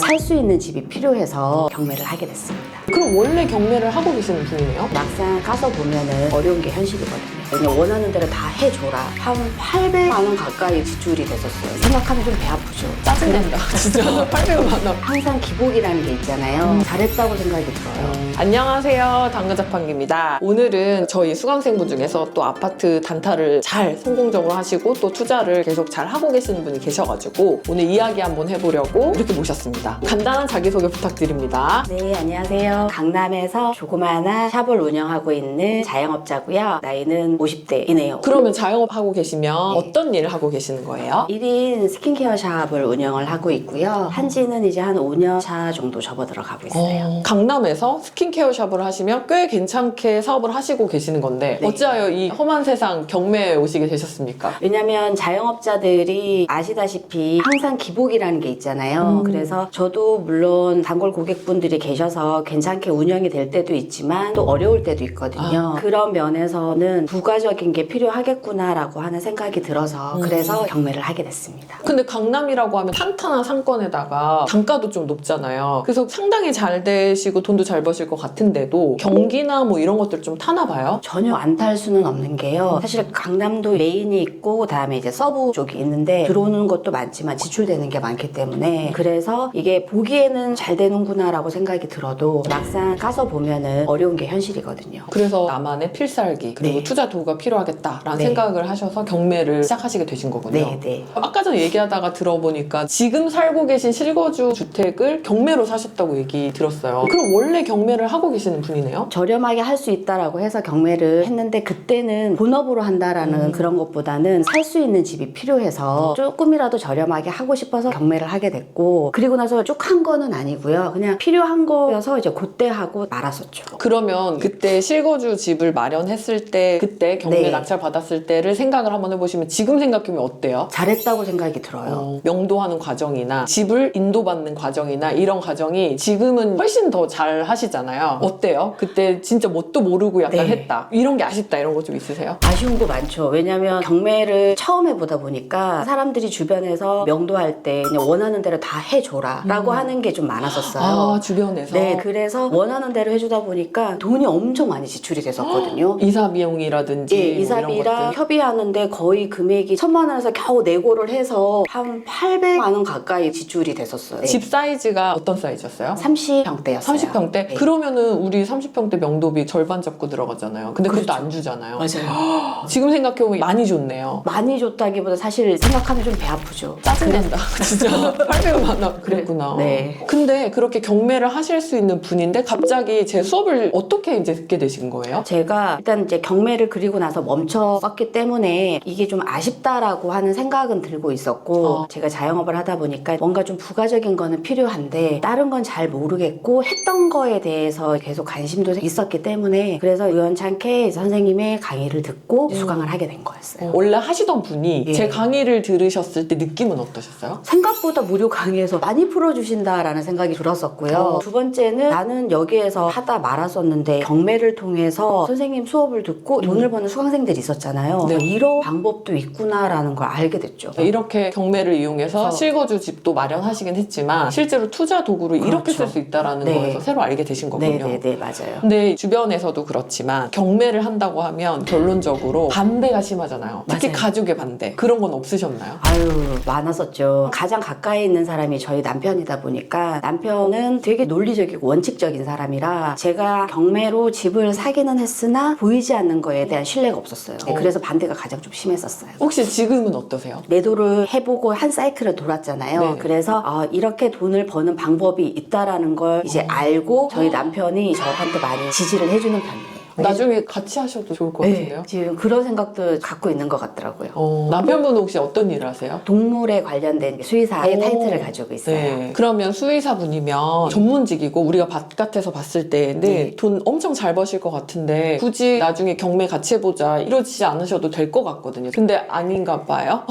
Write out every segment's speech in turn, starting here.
살 수 있는 집이 필요해서 경매를 하게 됐습니다. 그럼 원래 경매를 하고 계시는 분이네요? 막상 가서 보면은 어려운 게 현실이거든요. 그냥 원하는 대로 다 해줘라. 한 800만 원 가까이 지출이 됐었어요. 생각하면 좀 배 아프죠. 짜증난다. 진짜 800만 원. 항상 기복이라는 게 있잖아요. 잘했다고 생각이 들어요. 안녕하세요. 당근자판기입니다. 오늘은 저희 수강생분 중에서 또 아파트 단타를 잘 성공적으로 하시고 또 투자를 계속 잘 하고 계시는 분이 계셔가지고 오늘 이야기 한번 해보려고 이렇게 모셨습니다. 간단한 자기소개 부탁드립니다. 네, 안녕하세요. 강남에서 조그마한 샵을 운영하고 있는 자영업자고요. 나이는 50대이네요. 그러면 자영업 하고 계시면 어떤 일을 하고 계시는 거예요? 1인 스킨케어 샵을 운영을 하고 있고요. 한지는 이제 한 5년 차 정도 접어들어 가고 있어요. 강남에서 스킨케어 샵을 하시면 꽤 괜찮게 사업을 하시고 계시는 건데 네. 어찌하여 이 험한 세상 경매에 오시게 되셨습니까? 왜냐면 자영업자들이 아시다시피 항상 기복이라는 게 있잖아요. 그래서 저도 물론 단골 고객분들이 계셔서 괜찮게 운영이 될 때도 있지만 또 어려울 때도 있거든요. 그런 면에서는 부가적인 게 필요하겠구나라고 하는 생각이 들어서 그래서 경매를 하게 됐습니다. 근데 강남이라고 하면 탄탄한 상권에다가 단가도 좀 높잖아요. 그래서 상당히 잘 되시고 돈도 잘 버실 것 같은데도 경기나 뭐 이런 것들 좀 타나 봐요? 전혀 안 탈 수는 없는 게요. 사실 강남도 메인이 있고 그다음에 이제 서부 쪽이 있는데 들어오는 것도 많지만 지출되는 게 많기 때문에 그래서 이게 보기에는 잘 되는구나라고 생각이 들어도 막상 가서 보면은 어려운 게 현실이거든요. 그래서 나만의 필살기 그리고 네. 투자 도구가 필요하겠다라는 네. 생각을 하셔서 경매를 시작하시게 되신 거군요. 네, 네. 아까 전에 얘기하다가 들어보니까 지금 살고 계신 실거주 주택을 경매로 사셨다고 얘기 들었어요. 그럼 원래 경매를 하고 계시는 분이네요? 저렴하게 할 수 있다라고 해서 경매를 했는데 그때는 본업으로 한다라는 그런 것보다는 살 수 있는 집이 필요해서 조금이라도 저렴하게 하고 싶어서 경매를 하게 됐고 그리고 나서 쭉 한 거는 아니고요. 그냥 필요한 거여서 이제 그때 하고 말았었죠. 그러면 그때 실거주 집을 마련했을 때 그때 경매 네. 낙찰 받았을 때를 생각을 한번 해보시면 지금 생각해보면 어때요? 잘했다고 생각이 들어요. 명도하는 과정이나 집을 인도받는 과정이나 이런 과정이 지금은 훨씬 더 잘 하시잖아요. 어때요? 그때 진짜 뭣도 모르고 약간 네. 했다. 이런 게 아쉽다 이런 거 좀 있으세요? 아쉬운 거 많죠. 왜냐면 경매를 처음 해보다 보니까 사람들이 주변에서 명도할 때 그냥 원하는 대로 다 해줘라 라고 하는 게 좀 많았었어요. 아 주변에서? 네, 그래서 원하는 대로 해주다 보니까 돈이 엄청 많이 지출이 됐었거든요. 이사 비용이라든지 예, 뭐 이런 이사비랑 것들. 협의하는데 거의 금액이 1,000만 원에서 겨우 내고를 해서 한 800만 원 가까이 지출이 됐었어요. 집 사이즈가 어떤 사이즈였어요? 30평대였어요. 30평대? 네. 그러면은 우리 30평대 명도비 절반 잡고 들어가잖아요. 근데 그것도 그렇죠. 안 주잖아요. 맞아요. 지금 생각해보면 많이 줬네요. 많이 줬다기보다 사실 생각하면 좀 배 아프죠. 짜증난다. 진짜 800만 원. 그랬구나. 네. 근데 그렇게 경매를 하실 수 있는 분인데 갑자기 제 수업을 어떻게 이제 듣게 되신 거예요? 제가 일단 이제 경매를 그리고 나서 멈췄기 때문에 이게 좀 아쉽다라고 하는 생각은 들고 있었고 제가 자영업을 하다 보니까 뭔가 좀 부가적인 거는 필요한데 다른 건 잘 모르겠고 했던 거에 대해서 계속 관심도 있었기 때문에 그래서 우연찮게 선생님의 강의를 듣고 수강을 하게 된 거였어요. 원래 하시던 분이 예. 제 강의를 들으셨을 때 느낌은 어떠셨어요? 생각보다 무료 강의에서 많이 풀어주신다라는 생각이 들었었고요. 두 번째는 나는 여기에서 하다 말았었는데 경매를 통해서 선생님 수업을 듣고 돈을 버는 수강생들이 있었잖아요. 네. 이런 방법도 있구나라는 걸 알게 됐죠. 이렇게 경매를 이용해서 그래서 실거주 집도 마련하시긴 했지만 실제로 투자 도구로 이렇게 그렇죠. 쓸 수 있다는 네. 거에서 새로 알게 되신 거군요. 네네네, 맞아요. 근데 주변에서도 그렇지만 경매를 한다고 하면 결론적으로 반대가 심하잖아요. 특히 맞아요. 가족의 반대. 그런 건 없으셨나요? 아유, 많았었죠. 가장 가까이 있는 사람이 저희 남편이다 보니까 남편은 되게 논리적이고 원칙적인 사람이라 제가 경매로 집을 사기는 했으나 보이지 않는 거에 대한 신뢰가 없었어요. 네, 그래서 반대가 가장 좀 심했었어요. 혹시 지금은 어떠세요? 매도를 해보고 한 사이클을 돌았잖아요. 네. 그래서 이렇게 돈을 버는 방법이 있다라는 걸 이제 알고 저희 남편이 저한테 많이 지지를 해주는 편이에요. 나중에 같이 하셔도 좋을 것 같은데요? 지금 그런 생각도 갖고 있는 것 같더라고요. 남편분은 혹시 어떤 일을 하세요? 동물에 관련된 수의사의 오. 타이틀을 가지고 있어요. 네. 그러면 수의사분이면 전문직이고 우리가 바깥에서 봤을 때는 네. 돈 엄청 잘 버실 것 같은데 굳이 나중에 경매 같이 해보자 이러지 않으셔도 될 것 같거든요. 근데 아닌가 봐요?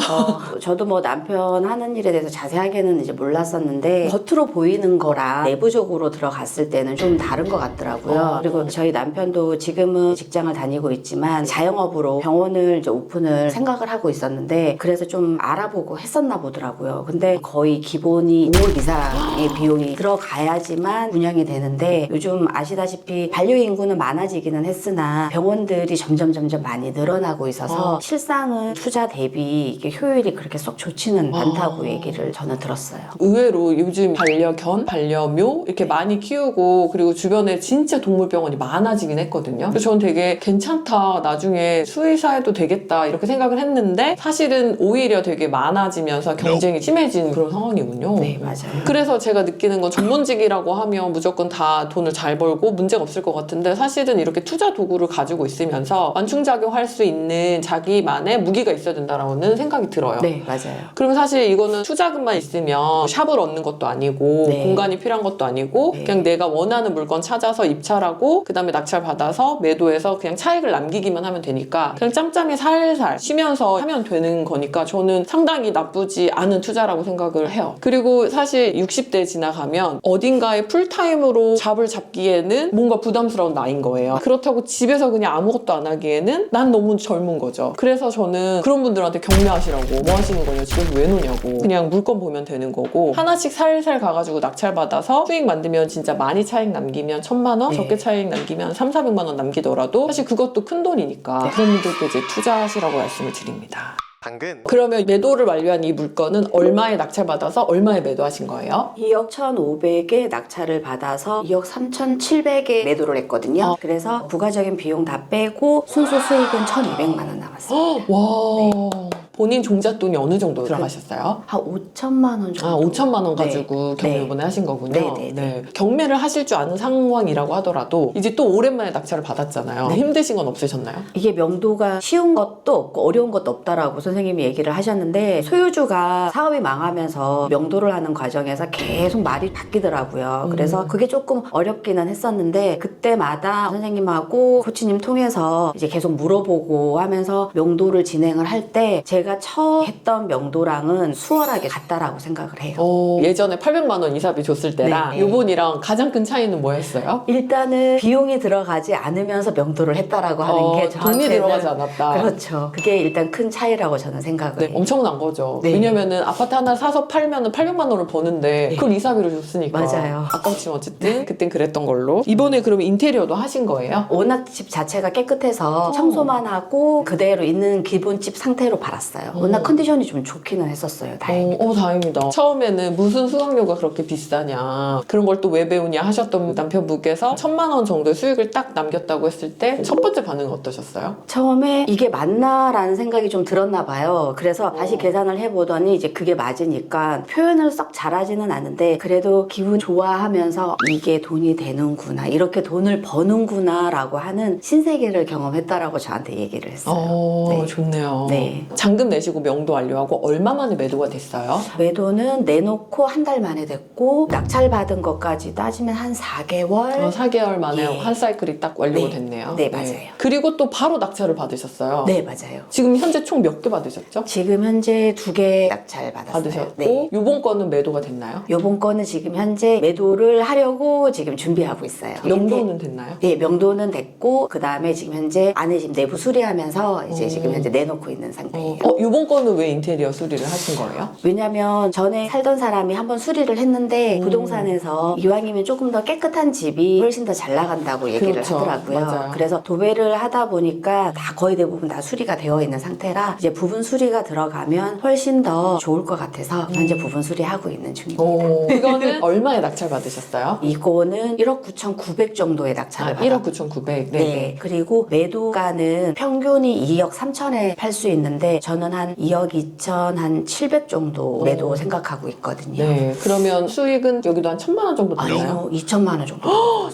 저도 뭐 남편 하는 일에 대해서 자세하게는 이제 몰랐었는데 겉으로 보이는 거랑 내부적으로 들어갔을 때는 좀 다른 것 같더라고요. 그리고 저희 남편도 지금 지금은 직장을 다니고 있지만 자영업으로 병원을 이제 오픈을 생각을 하고 있었는데 그래서 좀 알아보고 했었나 보더라고요. 근데 거의 기본이 5억 이상의 비용이 들어가야지만 운영이 되는데 요즘 아시다시피 반려 인구는 많아지기는 했으나 병원들이 점점 많이 늘어나고 있어서 실상은 투자 대비 이게 효율이 그렇게 쏙 좋지는 않다고 얘기를 저는 들었어요. 의외로 요즘 반려견, 반려묘 이렇게 많이 키우고 그리고 주변에 진짜 동물병원이 많아지긴 했거든요. 그래서 저는 되게 괜찮다. 나중에 수의사해도 되겠다 이렇게 생각을 했는데 사실은 오히려 되게 많아지면서 경쟁이 심해진 그런 상황이군요. 네, 맞아요. 그래서 제가 느끼는 건 전문직이라고 하면 무조건 다 돈을 잘 벌고 문제가 없을 것 같은데 사실은 이렇게 투자 도구를 가지고 있으면서 완충작용할 수 있는 자기만의 무기가 있어야 된다라는 생각이 들어요. 네, 맞아요. 그러면 사실 이거는 투자금만 있으면 샵을 얻는 것도 아니고 네. 공간이 필요한 것도 아니고 네. 그냥 내가 원하는 물건 찾아서 입찰하고 그 다음에 낙찰 받아서 매도해서 그냥 차익을 남기기만 하면 되니까 그냥 짬짬이 살살 쉬면서 하면 되는 거니까 저는 상당히 나쁘지 않은 투자라고 생각을 해요. 그리고 사실 60대 지나가면 어딘가에 풀타임으로 잡을 잡기에는 뭔가 부담스러운 나이인 거예요. 그렇다고 집에서 그냥 아무것도 안 하기에는 난 너무 젊은 거죠. 그래서 저는 그런 분들한테 격려하시라고 뭐 하시는 거냐 집에서 왜 노냐고 그냥 물건 보면 되는 거고 하나씩 살살 가가지고 낙찰 받아서 수익 만들면 진짜 많이 차익 남기면 1,000만 원 네. 적게 차익 남기면 3,400만 원 남기더라도 사실 그것도 큰 돈이니까 네. 그런 분들도 이제 투자하시라고 말씀을 드립니다. 당근 그러면 매도를 완료한 이 물건은 얼마에 낙찰 받아서 얼마에 매도하신 거예요? 2억 1,500에 낙찰을 받아서 2억 3,700에 매도를 했거든요. 그래서 부가적인 비용 다 빼고 순수 수익은 1,200만 원 남았어요. 와 본인 종잣돈이 어느 정도 들어가셨어요? 한 5천만 원 정도. 아, 5천만 원 네. 가지고 경매 네. 이번에 하신 거군요. 네. 경매를 하실 줄 아는 상황이라고 하더라도 이제 또 오랜만에 낙찰을 받았잖아요. 네. 힘드신 건 없으셨나요? 이게 명도가 쉬운 것도 없고 어려운 것도 없다라고 선생님이 얘기를 하셨는데 소유주가 사업이 망하면서 명도를 하는 과정에서 계속 말이 바뀌더라고요. 그래서 그게 조금 어렵기는 했었는데 그때마다 선생님하고 코치님 통해서 이제 계속 물어보고 하면서 명도를 진행을 할 때 제가 처음 했던 명도랑은 수월하게 같다라고 생각을 해요. 예전에 800만 원 이사비 줬을 때랑 네. 요번이랑 가장 큰 차이는 뭐였어요? 일단은 비용이 들어가지 않으면서 명도를 했다라고 하는 게 저한테는 돈이 들어가지 않았다. 그렇죠. 그게 일단 큰 차이라고 저는 생각을 네, 해요. 엄청난 거죠. 네. 왜냐면은 아파트 하나 사서 팔면은 800만 원을 버는데 네. 그걸 이사비로 줬으니까. 맞아요. 아깝지만 어쨌든 그땐 그랬던 걸로. 이번에 그러면 인테리어도 하신 거예요? 워낙 집 자체가 깨끗해서 청소만 하고 그대로 있는 기본집 상태로 팔았어요. 워낙 컨디션이 좀 좋기는 했었어요. 다행히. 다행이다. 처음에는 무슨 수강료가 그렇게 비싸냐 그런 걸 또 왜 배우냐 하셨던 남편분께서 1,000만 원 정도의 수익을 딱 남겼다고 했을 때 첫 번째 반응은 어떠셨어요? 처음에 이게 맞나라는 생각이 좀 들었나 봐요. 그래서 다시 계산을 해보더니 이제 그게 맞으니까 표현을 썩 잘하지는 않은데 그래도 기분 좋아하면서 이게 돈이 되는구나 이렇게 돈을 버는구나 라고 하는 신세계를 경험했다라고 저한테 얘기를 했어요. 네. 좋네요. 네. 잔금 내시고 명도 완료하고 얼마 만에 매도가 됐어요? 매도는 내놓고 한 달 만에 됐고 낙찰 받은 것까지 따지면 한 4개월 4개월 만에 예. 한 사이클이 딱 완료가 네. 됐네요. 네, 맞아요. 그리고 또 바로 낙찰을 받으셨어요. 네, 맞아요. 지금 현재 총 몇 개 받으셨죠? 지금 현재 2개 낙찰 받았어요. 받으셨고 네. 요번 거는 매도가 됐나요? 요번 거는 지금 현재 매도를 하려고 지금 준비하고 있어요. 명도는 됐나요? 네, 명도는 됐고 그 다음에 지금 현재 안에 지금 내부 수리하면서 이제 오. 지금 현재 내놓고 있는 상태예요. 요번 거는 왜 인테리어 수리를 하신 거예요? 왜냐면 전에 살던 사람이 한번 수리를 했는데 부동산에서 이왕이면 조금 더 깨끗한 집이 훨씬 더 잘 나간다고 얘기를 그렇죠. 하더라고요. 맞아요. 그래서 도배를 하다 보니까 다 거의 대부분 다 수리가 되어 있는 상태라 이제 부분 수리가 들어가면 훨씬 더 좋을 것 같아서 현재 부분 수리하고 있는 중입니다. 이거는 얼마에 낙찰 받으셨어요? 이거는 1억 9,900 정도의 낙찰을 1억 9,900. 네. 그리고 매도가는 평균이 2억 3천에 팔 수 있는데 저는 한 2억 2천 한 700 정도 매도 생각하고 있거든요. 네. 그러면 수익은 여기도 한 1,000만 원 정도 되나요? 아니요, 2천만 원 정도.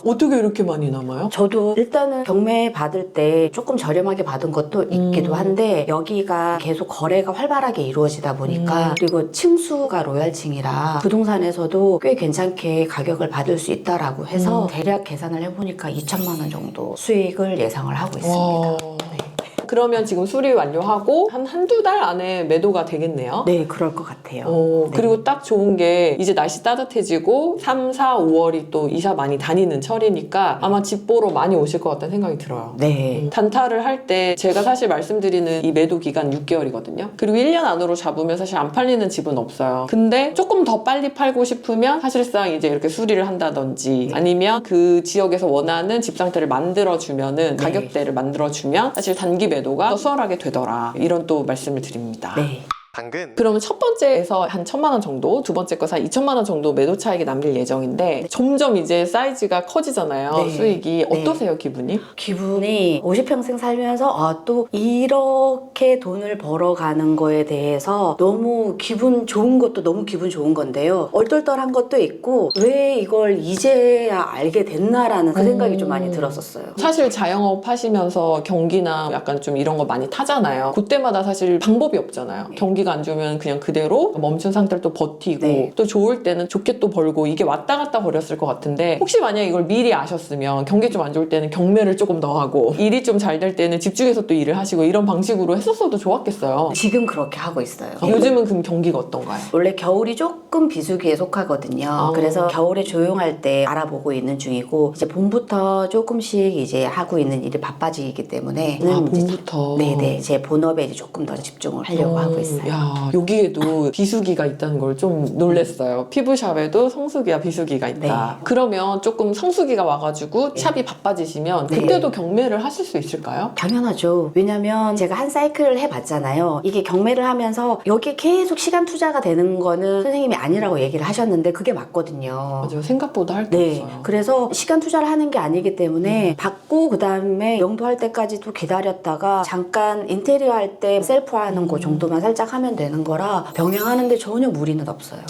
어떻게 이렇게 많이 남아요? 저도 일단은 경매 받을 때 조금 저렴하게 받은 것도 있기도 한데 여기가 계속 거래가 활발하게 이루어지다 보니까 그리고 층수가 로얄층이라 부동산에서도 꽤 괜찮게 가격을 받을 수 있다라고 해서 대략 계산을 해보니까 2천만 원 정도 수익을 예상을 하고 있습니다. 와. 그러면 지금 수리 완료하고 한두 달 안에 매도가 되겠네요. 네, 그럴 것 같아요. 네. 그리고 딱 좋은 게 이제 날씨 따뜻해지고 3, 4, 5월이 또 이사 많이 다니는 철이니까 아마 집 보러 많이 오실 것 같다는 생각이 들어요. 네. 단타를 할 때 제가 사실 말씀드리는 이 매도 기간 6개월이거든요. 그리고 1년 안으로 잡으면 사실 안 팔리는 집은 없어요. 근데 조금 더 빨리 팔고 싶으면 사실상 이제 이렇게 수리를 한다든지 아니면 그 지역에서 원하는 집 상태를 만들어주면은 네. 가격대를 만들어주면 사실 단기 매도가 더 수월하게 되더라. 이런 또 말씀을 드립니다. 네. 당근 그러면 첫 번째에서 한 1,000만 원 정도, 두 번째 거에서 한 2,000만 원 정도 매도 차익이 남길 예정인데 점점 이제 사이즈가 커지잖아요. 네. 수익이. 네. 어떠세요, 기분이? 기분이 50평생 살면서 또 이렇게 돈을 벌어가는 거에 대해서 너무 기분 좋은 것도 너무 기분 좋은 건데요. 얼떨떨한 것도 있고 왜 이걸 이제야 알게 됐나라는 그 생각이 좀 많이 들었었어요. 사실 자영업 하시면서 경기나 약간 좀 이런 거 많이 타잖아요. 그때마다 사실 방법이 없잖아요. 경기가 안 좋으면 그냥 그대로 멈춘 상태를 또 버티고 네. 또 좋을 때는 좋게 또 벌고 이게 왔다 갔다 버렸을 것 같은데 혹시 만약에 이걸 미리 아셨으면 경기 좀 안 좋을 때는 경매를 조금 더 하고 일이 좀 잘 될 때는 집중해서 또 일을 하시고 이런 방식으로 했었어도 좋았겠어요. 지금 그렇게 하고 있어요. 요즘은 그럼 경기가 어떤가요? 원래 겨울이 조금 비수기에 속하거든요. 그래서 겨울에 조용할 때 알아보고 있는 중이고 이제 봄부터 조금씩 이제 하고 있는 일이 바빠지기 때문에 봄부터. 네네 제 본업에 이제 조금 더 집중을 하려고 하고 있어요. 야, 여기에도 비수기가 있다는 걸 좀 놀랬어요. 피부샵에도 성수기와 비수기가 있다. 네. 그러면 조금 성수기가 와가지고 샵이 바빠지시면 네. 그때도 경매를 하실 수 있을까요? 당연하죠. 왜냐면 제가 한 사이클을 해봤잖아요. 이게 경매를 하면서 여기에 계속 시간 투자가 되는 거는 선생님이 아니라고 얘기를 하셨는데 그게 맞거든요. 맞아요. 생각보다 할 게 네. 없어요. 그래서 시간 투자를 하는 게 아니기 때문에 받고 그 다음에 영도할 때까지 또 기다렸다가 잠깐 인테리어 할 때 셀프 하는 거 정도만 살짝 하면 되는 거라 병행하는데 전혀 무리는 없어요.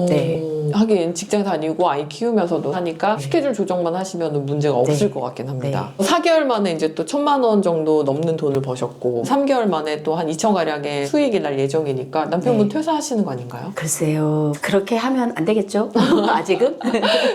네. 하긴 직장 다니고 아이 키우면서도 하니까 스케줄 조정만 하시면 문제가 없을 것 같긴 합니다. 4개월 만에 이제 또 1,000만 원 정도 넘는 돈을 버셨고 3개월 만에 또 한 2천 가량의 수익이 날 예정이니까 남편분 네. 퇴사하시는 거 아닌가요? 글쎄요. 그렇게 하면 안 되겠죠? 아직은?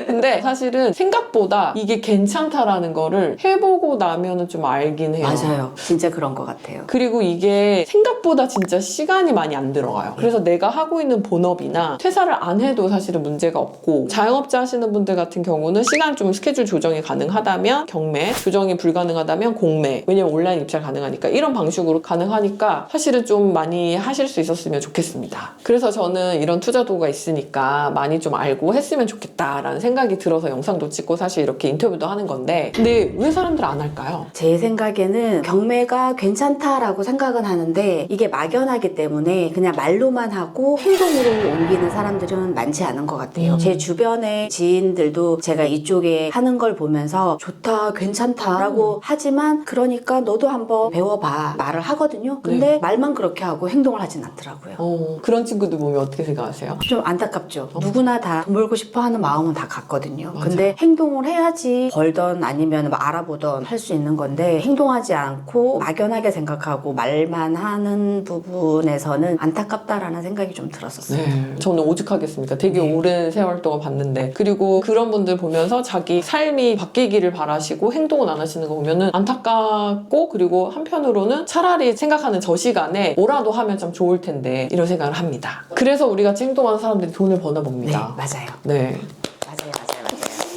근데 사실은 생각보다 이게 괜찮다라는 거를 해보고 나면은 좀 알긴 해요. 맞아요. 진짜 그런 것 같아요. 그리고 이게 생각보다 진짜 시간이 많이 안 들어가요. 그래서 내가 하고 있는 본업이나 퇴사를 안 해도 사실은 문제가 없고 자영업자 하시는 분들 같은 경우는 시간 좀 스케줄 조정이 가능하다면 경매, 조정이 불가능하다면 공매. 왜냐면 온라인 입찰 가능하니까 이런 방식으로 가능하니까 사실은 좀 많이 하실 수 있었으면 좋겠습니다. 그래서 저는 이런 투자도가 있으니까 많이 좀 알고 했으면 좋겠다라는 생각이 들어서 영상도 찍고 사실 이렇게 인터뷰도 하는 건데 근데 왜 사람들 안 할까요? 제 생각에는 경매가 괜찮다라고 생각은 하는데 이게 막연하기 때문에 그냥 말로만 하고 행동으로 옮기는 사람들은 많지 않은 것 같아요. 제 주변의 지인들도 제가 이쪽에 하는 걸 보면서 좋다, 괜찮다라고 하지만 그러니까 너도 한번 배워봐 말을 하거든요. 근데 말만 그렇게 하고 행동을 하진 않더라고요. 그런 친구들 보면 어떻게 생각하세요? 좀 안타깝죠. 누구나 다 돈 벌고 싶어 하는 마음은 다 같거든요. 맞아. 근데 행동을 해야지 벌던 아니면 뭐 알아보던 할 수 있는 건데 행동하지 않고 막연하게 생각하고 말만 하는 부분에서는 안타깝다라는 생각이 좀 들었었어요. 네, 저는 오죽하겠습니까? 되게 오랜 세월 동안 봤는데 그리고 그런 분들 보면서 자기 삶이 바뀌기를 바라시고 행동은 안 하시는 거 보면은 안타깝고 그리고 한편으로는 차라리 생각하는 저 시간에 뭐라도 하면 참 좋을 텐데 이런 생각을 합니다. 그래서 우리 같이 행동하는 사람들이 돈을 버나 네, 봅니다. 맞아요. 네. 맞아요.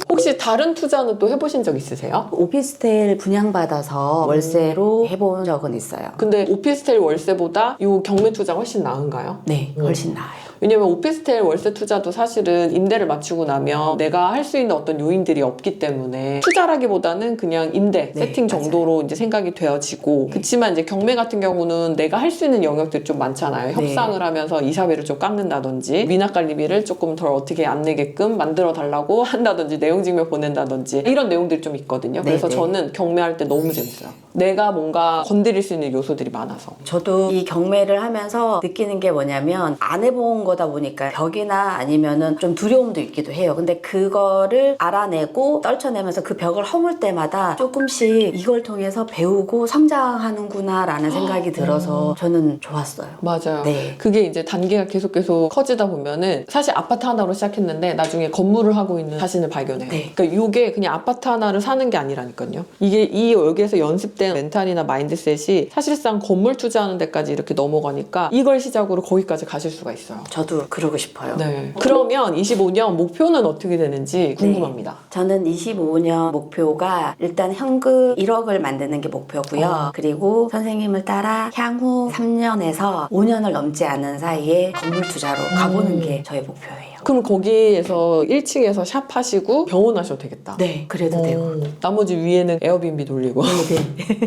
혹시 다른 투자는 또 해보신 적 있으세요? 오피스텔 분양받아서 월세로 해본 적은 있어요. 근데 오피스텔 월세보다 이 경매 투자가 훨씬 나은가요? 네, 훨씬 나아요. 왜냐면 오피스텔 월세 투자도 사실은 임대를 맞추고 나면 내가 할 수 있는 어떤 요인들이 없기 때문에 투자라기보다는 그냥 임대 네, 세팅 정도로 이제 생각이 되어지고 그치만 이제 경매 같은 경우는 내가 할 수 있는 영역들이 좀 많잖아요. 협상을 하면서 이사비를 좀 깎는다든지 미납관리비를 조금 덜 어떻게 안 내게끔 만들어 달라고 한다든지 내용증명 보낸다든지 이런 내용들이 좀 있거든요. 그래서 네. 저는 경매할 때 너무 재밌어요. 내가 뭔가 건드릴 수 있는 요소들이 많아서. 저도 이 경매를 하면서 느끼는 게 뭐냐면 안 해본 거다 보니까 벽이나 아니면은 좀 두려움도 있기도 해요. 근데 그거를 알아내고 떨쳐내면서 그 벽을 허물 때마다 조금씩 이걸 통해서 배우고 성장하는구나 라는 생각이 들어서 저는 좋았어요. 맞아요. 네. 그게 이제 단계가 계속 커지다 보면은 사실 아파트 하나로 시작했는데 나중에 건물을 하고 있는 자신을 발견해요. 네. 그러니까 이게 그냥 아파트 하나를 사는 게 아니라니까요. 이게 여기에서 연습된 멘탈이나 마인드셋이 사실상 건물 투자하는 데까지 이렇게 넘어가니까 이걸 시작으로 거기까지 가실 수가 있어요. 저도 그러고 싶어요. 네. 그러면 25년 목표는 어떻게 되는지 궁금합니다. 저는 25년 목표가 일단 현금 1억을 만드는 게 목표고요. 그리고 선생님을 따라 향후 3년에서 5년을 넘지 않은 사이에 건물 투자로 가보는 게 저의 목표예요. 그럼 거기에서 1층에서 샵 하시고 병원 하셔도 되겠다. 네, 그래도 되고. 나머지 위에는 에어비앤비 돌리고.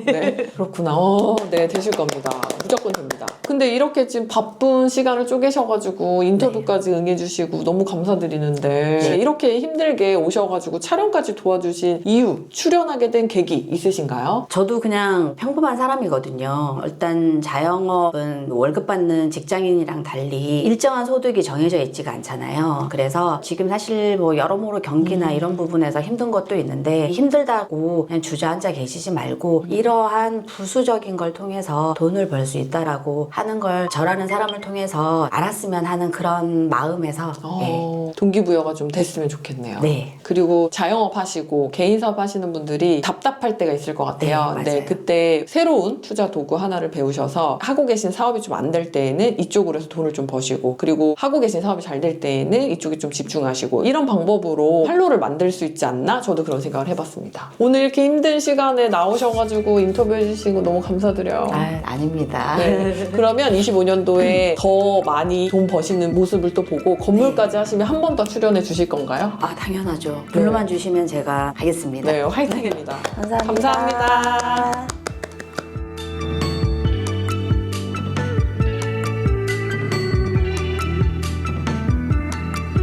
네. 그렇구나. 네, 되실 겁니다. 무조건 됩니다. 근데 이렇게 지금 바쁜 시간을 쪼개셔가지고 인터뷰까지 응해주시고 너무 감사드리는데 이렇게 힘들게 오셔가지고 촬영까지 도와주신 이유, 출연하게 된 계기 있으신가요? 저도 그냥 평범한 사람이거든요. 일단 자영업은 월급 받는 직장인이랑 달리 일정한 소득이 정해져 있지가 않잖아요. 그래서 지금 사실 뭐 여러모로 경기나 이런 부분에서 힘든 것도 있는데 힘들다고 그냥 주저앉아 계시지 말고 이러한 부수적인 걸 통해서 돈을 벌 수 있다라고 하는 걸 저라는 사람을 통해서 알았으면 하는 그런 마음에서 동기부여가 좀 됐으면 좋겠네요. 네. 그리고 자영업 하시고 개인 사업 하시는 분들이 답답할 때가 있을 것 같아요. 네, 맞아요. 그때 새로운 투자 도구 하나를 배우셔서 하고 계신 사업이 좀 안 될 때에는 이쪽으로 해서 돈을 좀 버시고 그리고 하고 계신 사업이 잘 될 때에는 이쪽에 좀 집중하시고 이런 방법으로 활로를 만들 수 있지 않나? 저도 그런 생각을 해봤습니다. 오늘 이렇게 힘든 시간에 나오셔가지고 인터뷰해 주신 거 너무 감사드려요. 아닙니다. 네. 그러면 25년도에 더 많이 돈 버시는 모습을 또 보고 건물까지 하시면 한 번 더 출연해 주실 건가요? 당연하죠. 불러만 주시면 제가 하겠습니다. 네, 화이팅입니다. 감사합니다. 감사합니다.